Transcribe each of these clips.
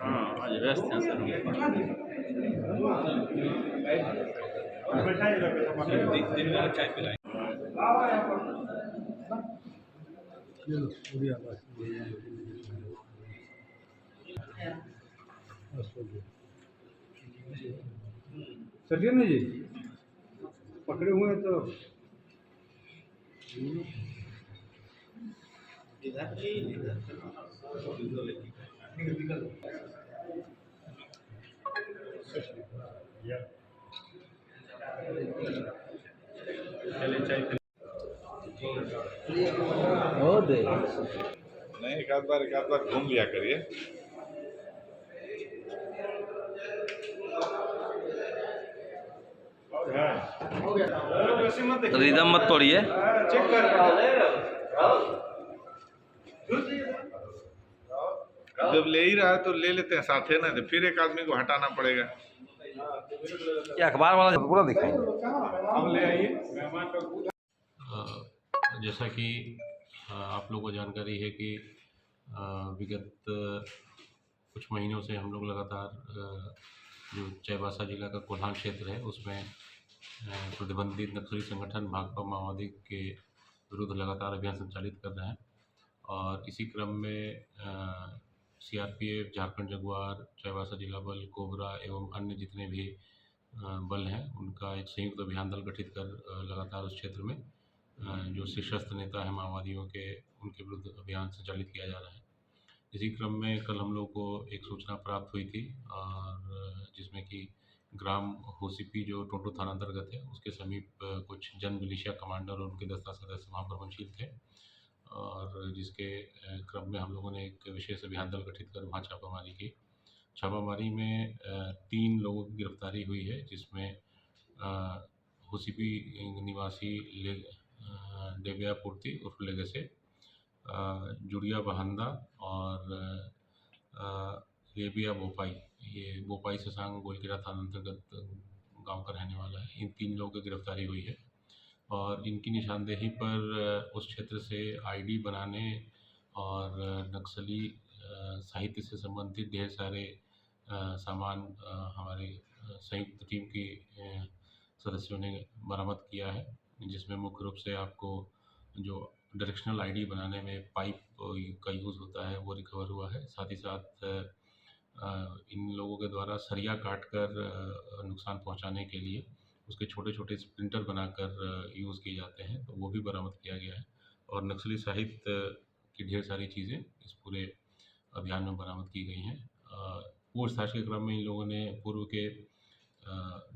हाँ आज व्यस्त हैं सर। दिन में चाय पिलाएं। चलिए ना जी, पकड़े हुए हैं तो चले चाय पिलाएं। नहीं, एक आध बार घूम लिया करिए। रिदम मत तोड़िए। जब ले ही रहा है तो ले लेते हैं साथ है ना, तो फिर एक आदमी को हटाना पड़ेगा। ये अखबार वाला पूरा दिखाएंगे। अब ले आइए मेहमान का। जैसा कि आप लोगों को जानकारी है कि विगत कुछ महीनों से हम लोग लगातार जो चाईबासा जिला का कोल्हान क्षेत्र है उसमें प्रतिबंधित नक्सली संगठन भाकपा माओवादी के विरुद्ध लगातार अभियान संचालित कर रहे हैं। और इसी क्रम में सीआरपीएफ, झारखंड जगुआर, चाईबासा जिला बल, कोबरा एवं अन्य जितने भी बल हैं उनका एक संयुक्त अभियान दल गठित कर लगातार उस क्षेत्र में जो शीर्षस्थ नेता हैं माओवादियों के उनके विरुद्ध अभियान संचालित किया जा रहा है। इसी क्रम में कल हम लोग को एक सूचना प्राप्त हुई थी और जिसमें कि ग्राम होसीपी जो टोंटो थाना अंतर्गत है उसके समीप कुछ जन मिलिशिया कमांडर और उनके 10 सदस्य वहाँ प्रवंशील थे और जिसके क्रम में हम लोगों ने एक विशेष अभियान दल गठित कर वहाँ छापामारी की। छापामारी में 3 लोगों की गिरफ्तारी हुई है जिसमें होसीपी निवासी देविया पूर्ति उर्फ लेगे से जुड़िया बहंदा और रेबिया बोपाई, ये बोपाई ससांग गोलकिरा थाना अंतर्गत गांव का रहने वाला है। इन 3 लोगों की गिरफ्तारी हुई है और इनकी निशानदेही पर उस क्षेत्र से आईडी बनाने और नक्सली साहित्य से संबंधित ढेर सारे सामान हमारे संयुक्त टीम की सदस्यों ने बरामद किया है, जिसमें मुख्य रूप से आपको जो डायरेक्शनल आईडी बनाने में पाइप का यूज़ होता है वो रिकवर हुआ है। साथ ही साथ इन लोगों के द्वारा सरिया काट कर नुकसान पहुंचाने के लिए उसके छोटे छोटे स्प्लिंटर बनाकर यूज़ किए जाते हैं, तो वो भी बरामद किया गया है। और नक्सली साहित्य की ढेर सारी चीज़ें इस पूरे अभियान में बरामद की गई हैं। पूछताछ के क्रम में इन लोगों ने पूर्व के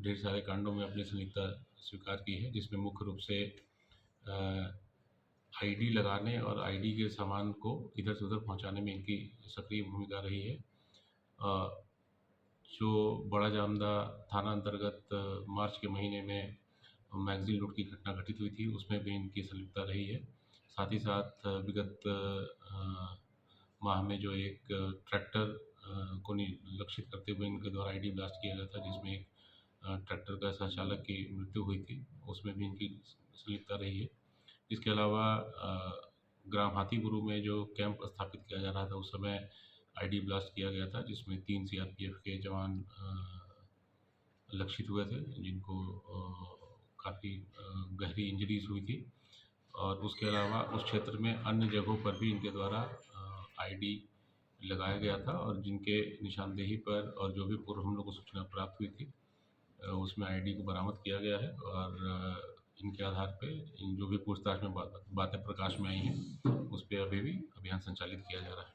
ढेर सारे कांडों में अपनी संलिप्तता स्वीकार की है, जिसमें मुख्य रूप से आईडी लगाने और आईडी के सामान को इधर से उधर पहुंचाने में इनकी सक्रिय भूमिका रही है। जो बड़ा जामदा थाना अंतर्गत मार्च के महीने में मैगज़ीन लूट की घटना घटित हुई थी उसमें भी इनकी संलिप्तता रही है। साथ ही साथ विगत माह में जो एक ट्रैक्टर को लक्षित करते हुए इनके द्वारा आईडी ब्लास्ट किया गया था जिसमें एक ट्रैक्टर का संचालक की मृत्यु हुई थी, उसमें भी इनकी संलिप्तता रही है। इसके अलावा ग्राम हाथीपुरू में जो कैंप स्थापित किया जा रहा था उस समय आईडी ब्लास्ट किया गया था जिसमें 3 सीआरपीएफ के जवान लक्षित हुए थे जिनको काफ़ी गहरी इंजरीज हुई थी। और उसके अलावा उस क्षेत्र में अन्य जगहों पर भी इनके द्वारा आईडी लगाया गया था और जिनके निशानदेही पर और जो भी पूर्व हम लोग को सूचना प्राप्त हुई थी उसमें आईडी को बरामद किया गया है। और इनके आधार पे इन जो भी पूछताछ में बातें प्रकाश में आई हैं उस पर अभी भी अभियान संचालित किया जा रहा है।